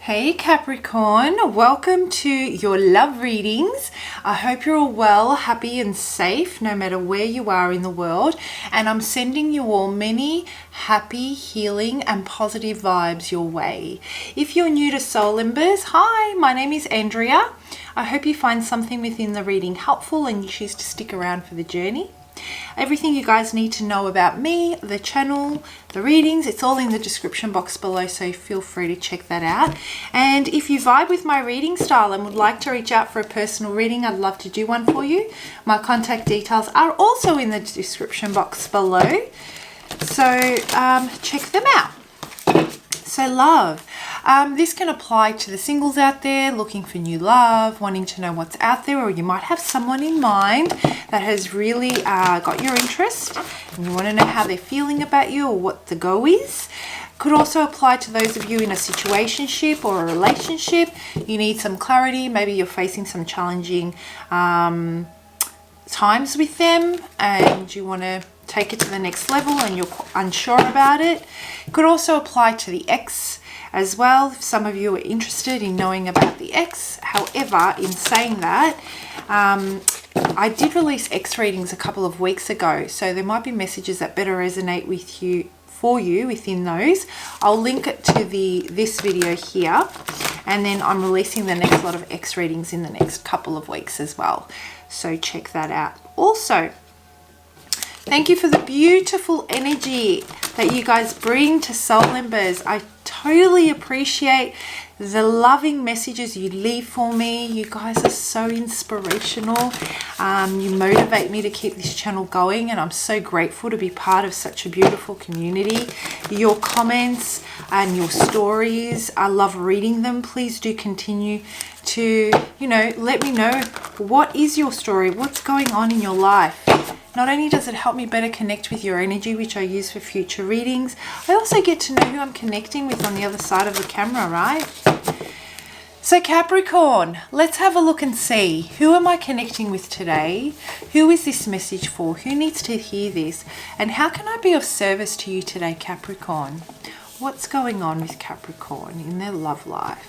Hey Capricorn, welcome to your love readings. I hope you're all well, happy and safe no matter where you are in the world, and I'm sending you all many happy, healing and positive vibes your way. If you're new to Soul Embers, hi, my name is Andrea. I hope you find something within the reading helpful and you choose to stick around for the journey. Everything you guys need to know about me, the channel, the readings, it's all in the description box below, so feel free to check that out. And if you vibe with my reading style and would like to reach out for a personal reading, I'd love to do one for you. My contact details are also in the description box below, so check them out. So love, this can apply to the singles out there looking for new love, wanting to know what's out there, or you might have someone in mind that has really got your interest and you want to know how they're feeling about you or what the go is. Could also apply to those of you in a situationship or a relationship. You need some clarity, maybe you're facing some challenging times with them and you want to take it to the next level and you're unsure about it. It could also apply to the ex as well, if some of you are interested in knowing about the ex. However, in saying that, I did release ex readings a couple of weeks ago, so there might be messages that better resonate with you within those. I'll link it to this video here, and then I'm releasing the next lot of ex readings in the next couple of weeks as well, so check that out. Also, thank you for the beautiful energy that you guys bring to Soul Embers. I totally appreciate the loving messages you leave for me. You guys are so inspirational. You motivate me to keep this channel going, and I'm so grateful to be part of such a beautiful community. Your comments and your stories, I love reading them. Please do continue to, let me know what is your story, what's going on in your life. Not only does it help me better connect with your energy, which I use for future readings, I also get to know who I'm connecting with on the other side of the camera, right? So Capricorn, let's have a look and see, who am I connecting with today? Who is this message for? Who needs to hear this? And how can I be of service to you today, Capricorn? What's going on with Capricorn in their love life?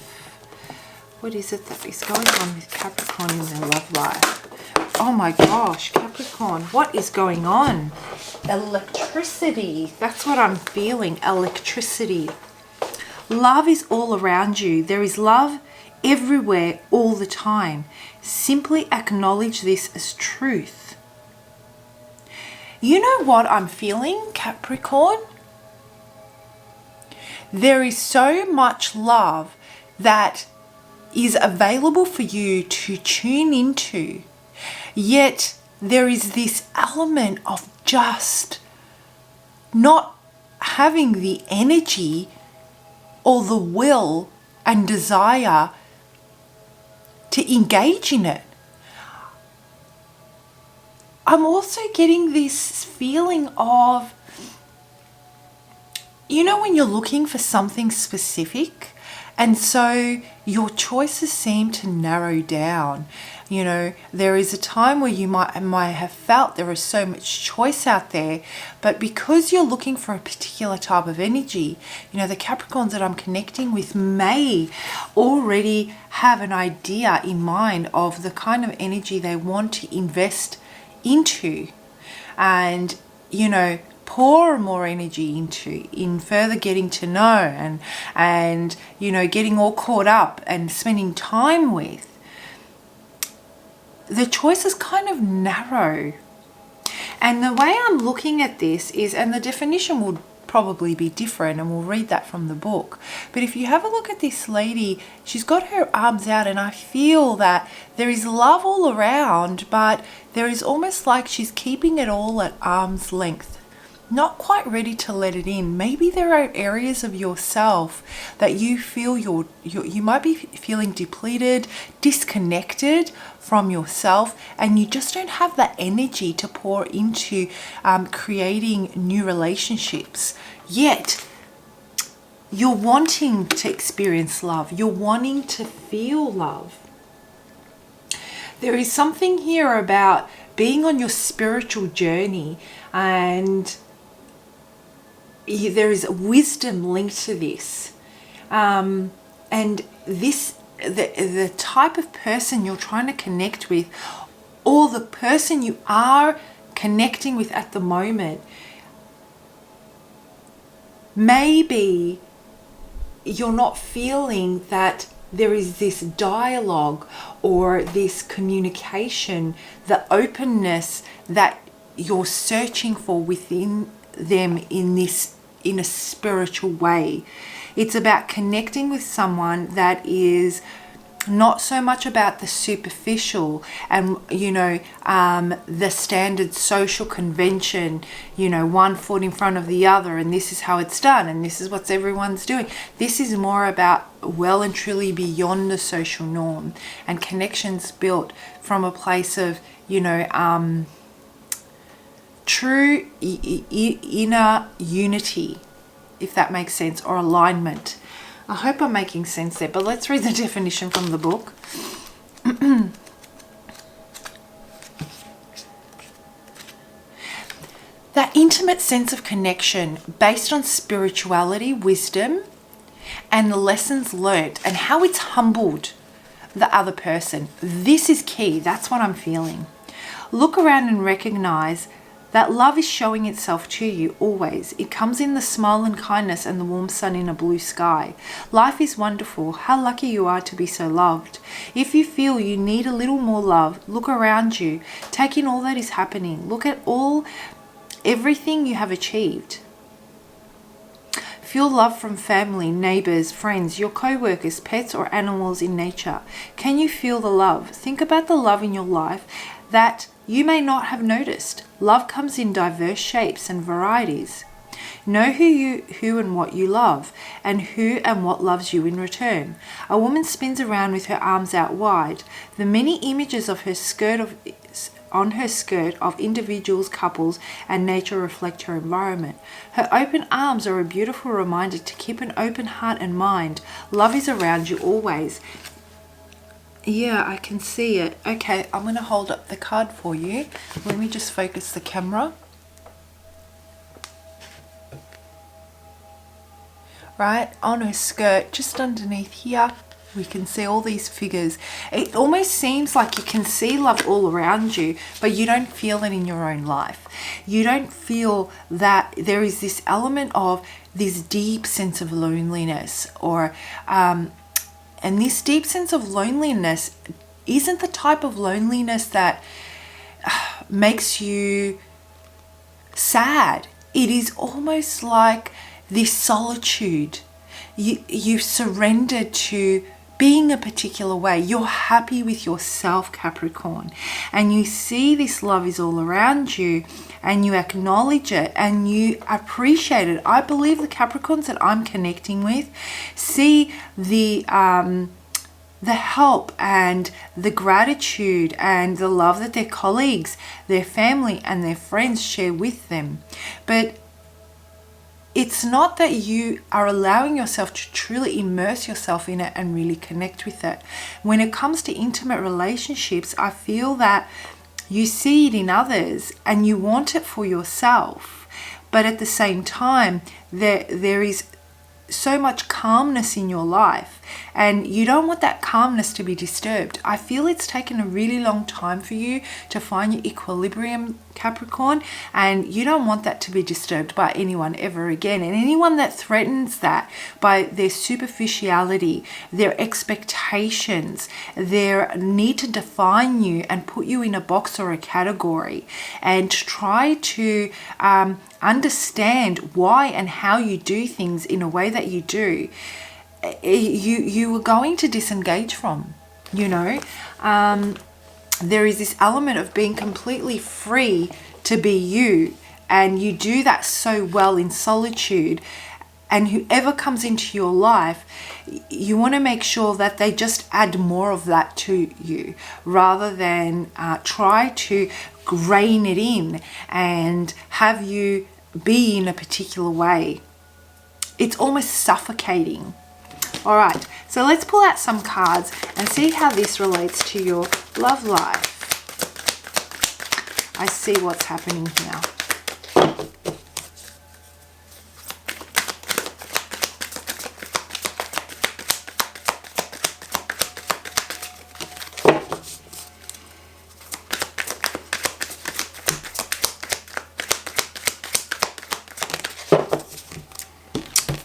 What is it that is going on with Capricorn in their love life? Oh my gosh, Capricorn, what is going on? Electricity, that's what I'm feeling, electricity. Love is all around you. There is love everywhere all the time. Simply acknowledge this as truth. You know what I'm feeling, Capricorn? There is so much love that is available for you to tune into. Yet there is this element of just not having the energy or the will and desire to engage in it. I'm also getting this feeling of, when you're looking for something specific, and so your choices seem to narrow down. There is a time where you might have felt there is so much choice out there, but because you're looking for a particular type of energy, the Capricorns that I'm connecting with may already have an idea in mind of the kind of energy they want to invest into and, pour more energy into, in further getting to know and getting all caught up and spending time with. The choice is kind of narrow. And the way I'm looking at this is, and the definition will probably be different, and we'll read that from the book. But if you have a look at this lady, she's got her arms out, and I feel that there is love all around, but there is almost like she's keeping it all at arm's length. Not quite ready to let it in. Maybe there are areas of yourself that you feel you might be feeling depleted, disconnected from yourself, and you just don't have that energy to pour into creating new relationships. Yet you're wanting to experience love. You're wanting to feel love. There is something here about being on your spiritual journey, and there is wisdom linked to this. And this, the type of person you're trying to connect with, or the person you are connecting with at the moment, maybe you're not feeling that there is this dialogue or this communication, the openness that you're searching for within them in a spiritual way. It's about connecting with someone that is not so much about the superficial and, the standard social convention, one foot in front of the other, and this is how it's done, and this is what everyone's doing. This is more about well and truly beyond the social norm, and connections built from a place of, true inner unity, if that makes sense, or alignment. I hope I'm making sense there, but let's read the definition from the book. That intimate sense of connection based on spirituality, wisdom, and the lessons learnt, and how it's humbled the other person. This is key. That's what I'm feeling. Look around and recognize that love is showing itself to you always. It comes in the smile and kindness and the warm sun in a blue sky. Life is wonderful. How lucky you are to be so loved. If you feel you need a little more love, look around you. Take in all that is happening. Look at everything you have achieved. Feel love from family, neighbors, friends, your co-workers, pets, or animals in nature. Can you feel the love? Think about the love in your life that you may not have noticed. Love comes in diverse shapes and varieties. Know who and what you love, and who and what loves you in return. A woman spins around with her arms out wide. The many images of her on her skirt of individuals, couples, and nature reflect her environment. Her open arms are a beautiful reminder to keep an open heart and mind. Love is around you always. Yeah, I can see it. Okay, I'm going to hold up the card for you. Let me just focus the camera. Right, on her skirt, just underneath here, we can see all these figures. It almost seems like you can see love all around you, but you don't feel it in your own life. You don't feel that there is this element of this deep sense of loneliness, or and this deep sense of loneliness isn't the type of loneliness that makes you sad. It is almost like this solitude. You've surrendered to being a particular way. You're happy with yourself, Capricorn. And you see this love is all around you, and you acknowledge it and you appreciate it. I believe the Capricorns that I'm connecting with see the help and the gratitude and the love that their colleagues, their family, and their friends share with them. But it's not that you are allowing yourself to truly immerse yourself in it and really connect with it. When it comes to intimate relationships, I feel that you see it in others and you want it for yourself. But at the same time, there is so much calmness in your life, and you don't want that calmness to be disturbed. I feel it's taken a really long time for you to find your equilibrium, Capricorn, and you don't want that to be disturbed by anyone ever again. And anyone that threatens that by their superficiality, their expectations, their need to define you and put you in a box or a category, and try to understand why and how you do things in a way that you do, you are going to disengage from, there is this element of being completely free to be you, and you do that so well in solitude. And whoever comes into your life, you want to make sure that they just add more of that to you, rather than try to rein it in and have you be in a particular way. It's almost suffocating. All right, so let's pull out some cards and see how this relates to your love life. I see what's happening here.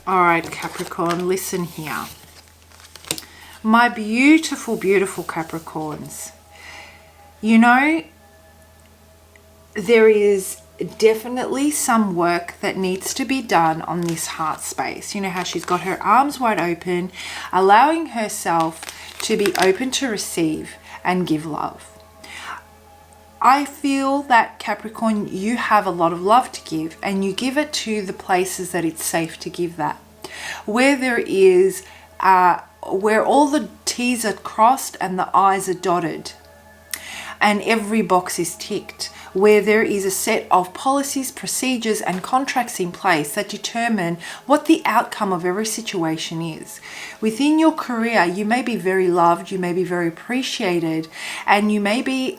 All right, Capricorn, listen here. My beautiful, beautiful Capricorns. You know, there is definitely some work that needs to be done on this heart space. You know how she's got her arms wide open, allowing herself to be open to receive and give love. I feel that Capricorn, you have a lot of love to give, and you give it to the places that it's safe to give that. Where there is, where all the T's are crossed and the I's are dotted, and every box is ticked. Where there is a set of policies, procedures, and contracts in place that determine what the outcome of every situation is. Within your career, you may be very loved, you may be very appreciated, and you may be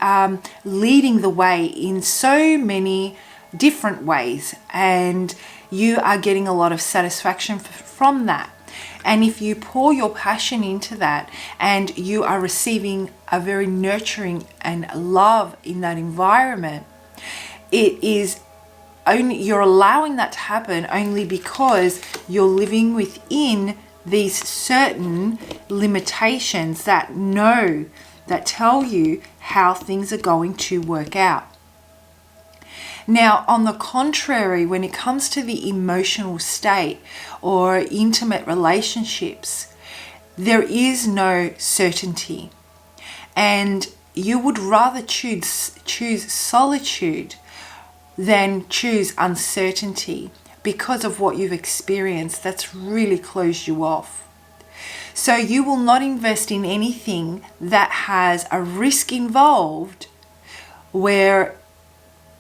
leading the way in so many different ways, and you are getting a lot of satisfaction from that. And if you pour your passion into that and you are receiving a very nurturing and love in that environment, it is only, you're allowing that to happen only because you're living within these certain limitations that tell you how things are going to work out. Now, on the contrary, when it comes to the emotional state or intimate relationships, there is no certainty. And you would rather choose solitude than choose uncertainty because of what you've experienced that's really closed you off. So you will not invest in anything that has a risk involved where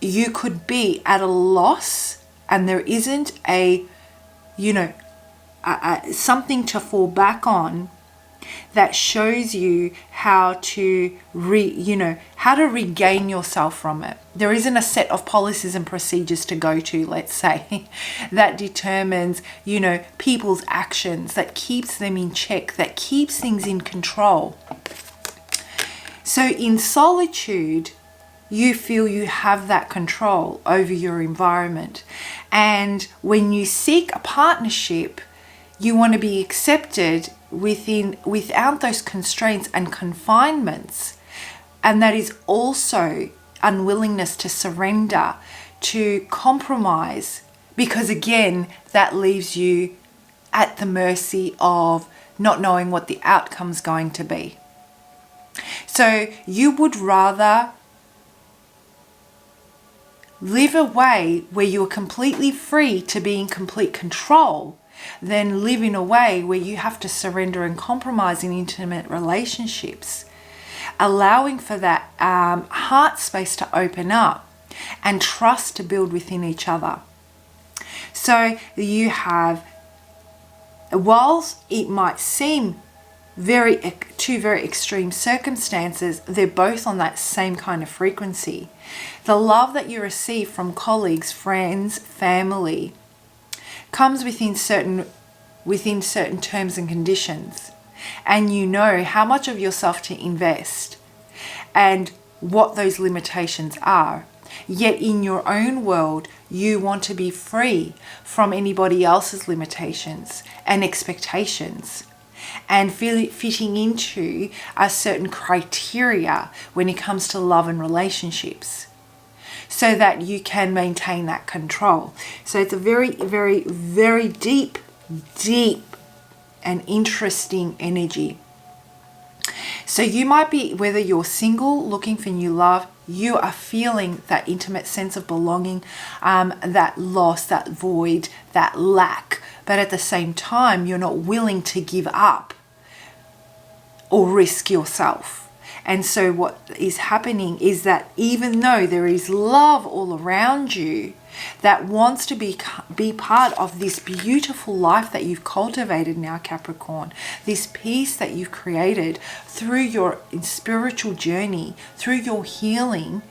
you could be at a loss and there isn't something to fall back on that shows you how to regain yourself from it. There isn't a set of policies and procedures to go to, let's say, that determines, people's actions, that keeps them in check, that keeps things in control. So in solitude, you feel you have that control over your environment. And when you seek a partnership, you want to be accepted without those constraints and confinements. And that is also unwillingness to surrender, to compromise, because again, that leaves you at the mercy of not knowing what the outcome's going to be. So you would rather live a way where you're completely free to be in complete control than live in a way where you have to surrender and compromise in intimate relationships, allowing for that heart space to open up and trust to build within each other. So you have, whilst it might seem two very extreme circumstances, they're both on that same kind of frequency. The love that you receive from colleagues, friends, family comes within certain terms and conditions, and you know how much of yourself to invest and what those limitations are. Yet in your own world, you want to be free from anybody else's limitations and expectations, and fitting into a certain criteria when it comes to love and relationships, so that you can maintain that control. So it's a very, very, very deep and interesting energy. So you might be, whether you're single, looking for new love, you are feeling that intimate sense of belonging, that loss, that void, that lack. But at the same time, you're not willing to give up or risk yourself. And so what is happening is that even though there is love all around you that wants to be part of this beautiful life that you've cultivated now, Capricorn, this peace that you've created through your spiritual journey, through your healing,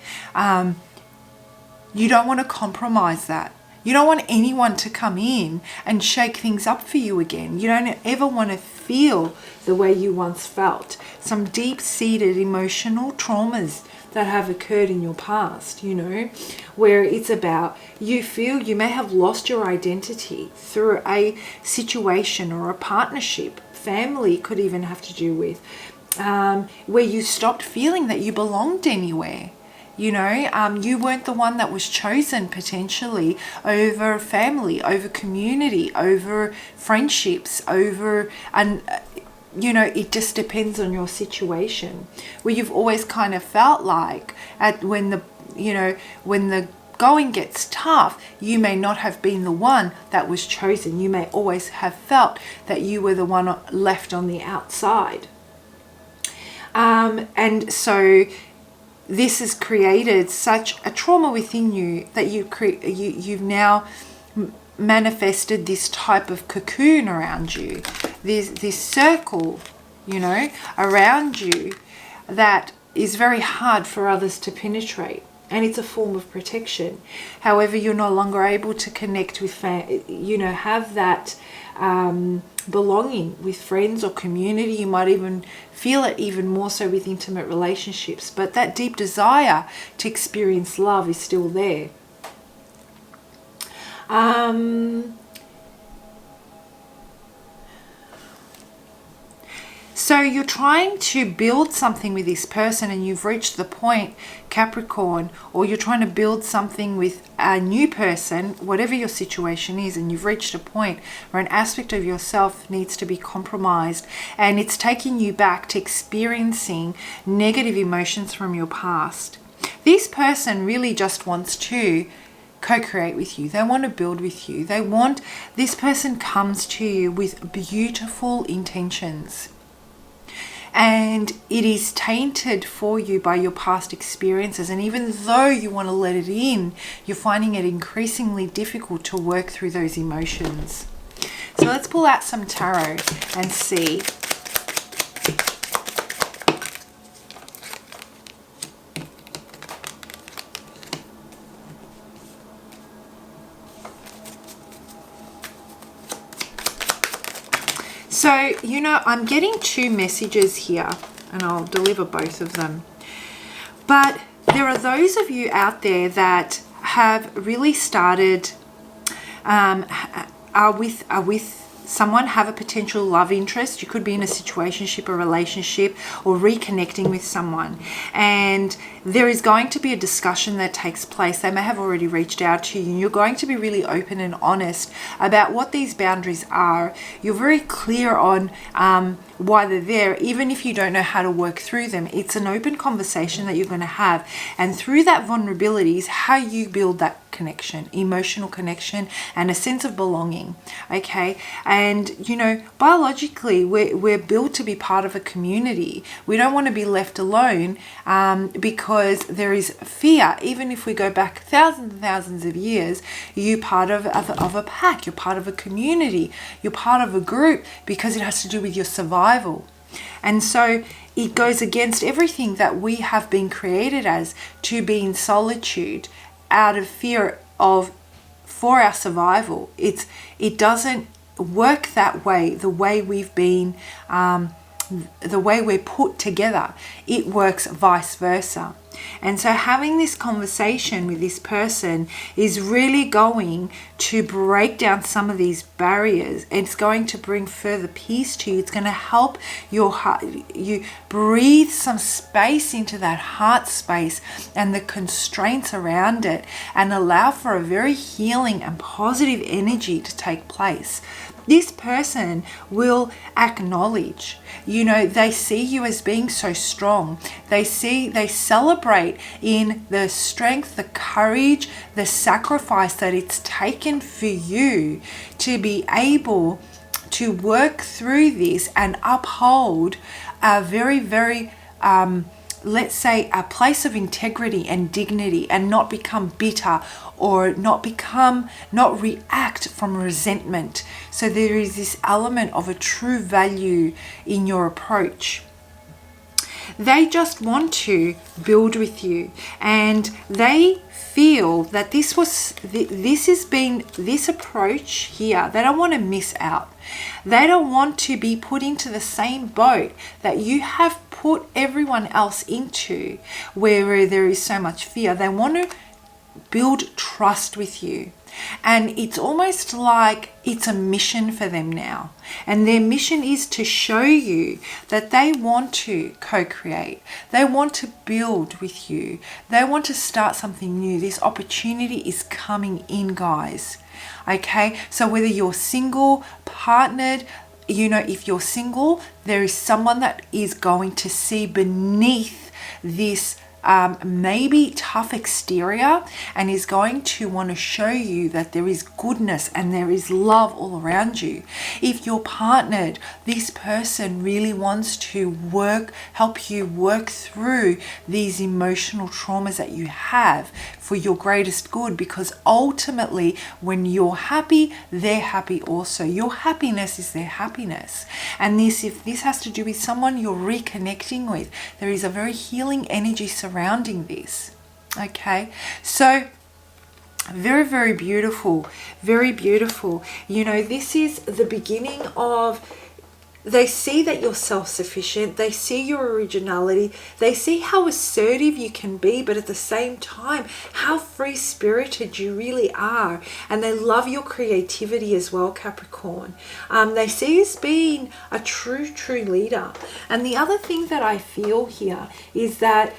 you don't want to compromise that. You don't want anyone to come in and shake things up for you again. You don't ever want to feel the way you once felt. Some deep-seated emotional traumas that have occurred in your past, you know, where it's about you feel you may have lost your identity through a situation or a partnership. Family could even have to do with where you stopped feeling that you belonged anywhere. You know, you weren't the one that was chosen potentially over family, over community, over friendships, over, and you know, it just depends on your situation. Where you've always kind of felt like when the going gets tough, you may not have been the one that was chosen. You may always have felt that you were the one left on the outside. And so this has created such a trauma within you that you've now manifested this type of cocoon around you, this circle, you know, around you that is very hard for others to penetrate. And it's a form of protection. However, you're no longer able to connect with, have that belonging with friends or community. You might even feel it even more so with intimate relationships. But that deep desire to experience love is still there. So you're trying to build something with this person and you've reached the point, Capricorn, or you're trying to build something with a new person, whatever your situation is, and you've reached a point where an aspect of yourself needs to be compromised, and it's taking you back to experiencing negative emotions from your past. This person really just wants to co-create with you. They want to build with you. This person comes to you with beautiful intentions. And it is tainted for you by your past experiences. And even though you want to let it in, you're finding it increasingly difficult to work through those emotions. So let's pull out some tarot and see. So, you know, I'm getting two messages here, and I'll deliver both of them. But there are those of you out there that have really started, are with someone, have a potential love interest. You could be in a situationship, a relationship, or reconnecting with someone. And there is going to be a discussion that takes place. They may have already reached out to you. You're going to be really open and honest about what these boundaries are. You're very clear on why they're there, even if you don't know how to work through them. It's an open conversation that you're going to have. And through that vulnerability is how you build that connection, emotional connection, and a sense of belonging. Okay. And, you know, biologically, we're built to be part of a community. We don't want to be left alone because there is fear. Even if we go back thousands and thousands of years, you're part of a pack, you're part of a community, you're part of a group, because it has to do with your survival. And so it goes against everything that we have been created as, to be in solitude out of fear for our survival. It doesn't work that way, the way we've been, the way we're put together. It works vice versa. And so having this conversation with this person is really going to break down some of these barriers. It's going to bring further peace to you. It's going to help your heart, you breathe some space into that heart space and the constraints around it, and allow for a very healing and positive energy to take place. This person will acknowledge, you know, they see you as being so strong. They celebrate in the strength, the courage, the sacrifice that it's taken for you to be able to work through this and uphold a very, very, let's say, a place of integrity and dignity, and not become bitter or not react from resentment. So there is this element of a true value in your approach. They just want to build with you, and they feel that this approach here, they don't want to miss out. They don't want to be put into the same boat that you have put everyone else into, where there is so much fear. They want to build trust with you. And it's almost like it's a mission for them now. And their mission is to show you that they want to co-create. They want to build with you. They want to start something new. This opportunity is coming in, guys. Okay, so whether you're single, partnered, if you're single, there is someone that is going to see beneath this maybe tough exterior, and is going to want to show you that there is goodness and there is love all around you. If you're partnered, this person really wants to help you work through these emotional traumas that you have for your greatest good, because ultimately when you're happy, they're happy also. Your happiness is their happiness. And if this has to do with someone you're reconnecting with, there is a very healing energy surrounding this. Okay, so very, very beautiful, very beautiful. This is the beginning of, they see that you're self-sufficient, they see your originality, they see how assertive you can be, but at the same time, how free-spirited you really are. And they love your creativity as well, Capricorn. They see you as being a true leader. And the other thing that I feel here is that,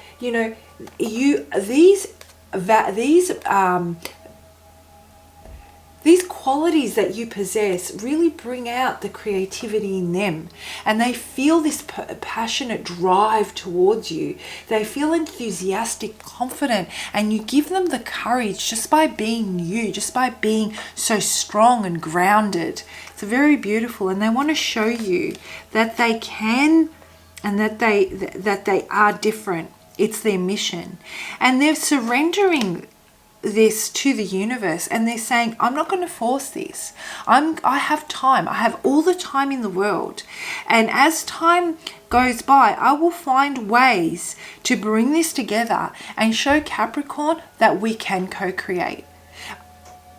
these qualities that you possess really bring out the creativity in them, and they feel this passionate drive towards you. They feel enthusiastic, confident, and you give them the courage just by being you, just by being so strong and grounded. It's very beautiful, and they want to show you that they can and that they are different. It's their mission, and they're surrendering this to the universe, and they're saying, I'm not going to force this. I have time. I have all the time in the world, and as time goes by, I will find ways to bring this together and show Capricorn that we can co-create.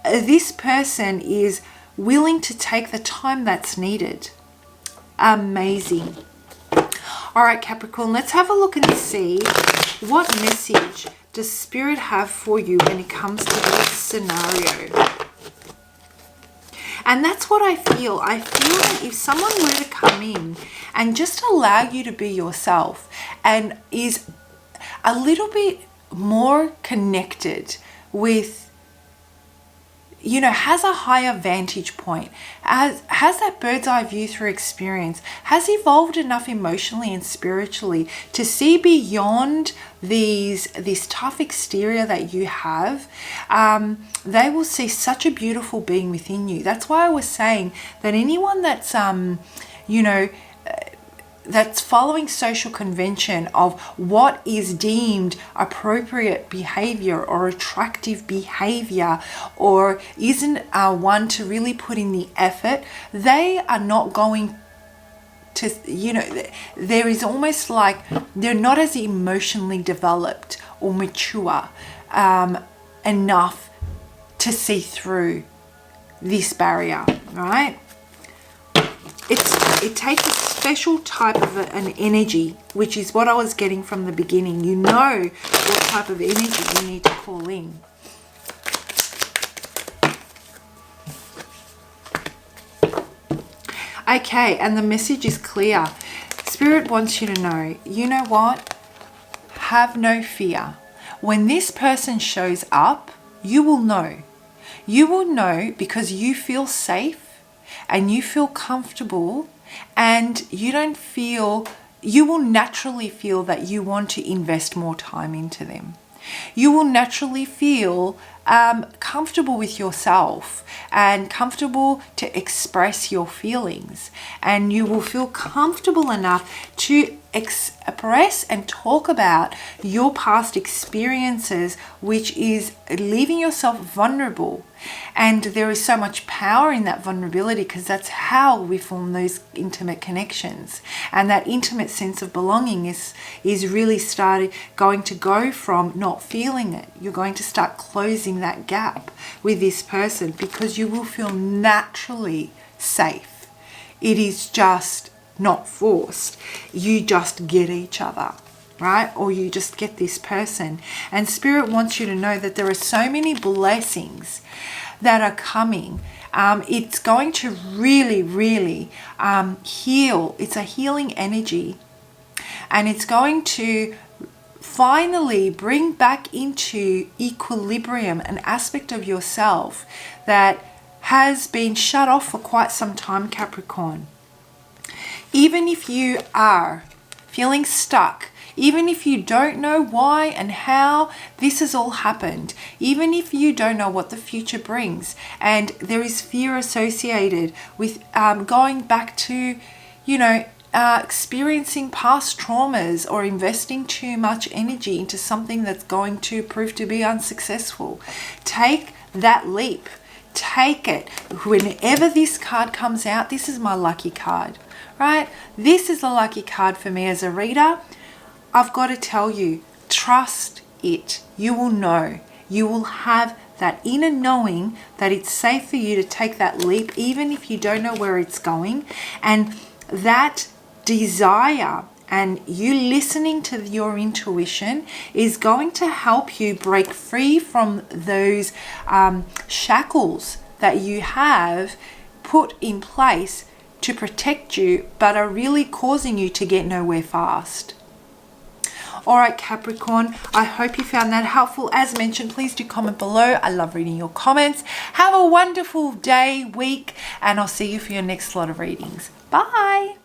This person is willing to take the time that's needed. Amazing. All right, Capricorn, let's have a look and see what message does Spirit have for you when it comes to this scenario. And that's what I feel. I feel that if someone were to come in and just allow you to be yourself, and is a little bit more connected with, has a higher vantage point, has that bird's eye view through experience, has evolved enough emotionally and spiritually to see beyond this tough exterior that you have, they will see such a beautiful being within you. That's why I was saying that anyone that's that's following social convention of what is deemed appropriate behavior or attractive behavior, or isn't one to really put in the effort, they are not going to, there is almost like they're not as emotionally developed or mature enough to see through this barrier, right? It takes a special type of an energy, which is what I was getting from the beginning. What type of energy you need to call in. Okay, and the message is clear. Spirit wants you to know, you know what? Have no fear. When this person shows up, you will know. You will know because you feel safe and you feel comfortable, and you will naturally feel that you want to invest more time into them. You will naturally feel comfortable with yourself and comfortable to express your feelings, and you will feel comfortable enough to express and talk about your past experiences, which is leaving yourself vulnerable. And there is so much power in that vulnerability, because that's how we form those intimate connections. And that intimate sense of belonging is really going to go from not feeling it. You're going to start closing that gap with this person, because you will feel naturally safe. It is just not forced. You just get each other, right? Or you just get this person. And Spirit wants you to know that there are so many blessings that are coming. It's going to really, really heal. It's a healing energy. And it's going to finally bring back into equilibrium an aspect of yourself that has been shut off for quite some time, Capricorn. Even if you are feeling stuck, even if you don't know why and how this has all happened, even if you don't know what the future brings, and there is fear associated with going back to, experiencing past traumas, or investing too much energy into something that's going to prove to be unsuccessful, take that leap. Take it. Whenever this card comes out, this is my lucky card, right? This is the lucky card for me as a reader. I've got to tell you, trust it. You will know. You will have that inner knowing that it's safe for you to take that leap, even if you don't know where it's going. And that desire and you listening to your intuition is going to help you break free from those shackles that you have put in place to protect you, but are really causing you to get nowhere fast. All right, Capricorn, I hope you found that helpful. As mentioned, please do comment below. I love reading your comments. Have a wonderful day, week, and I'll see you for your next lot of readings. Bye.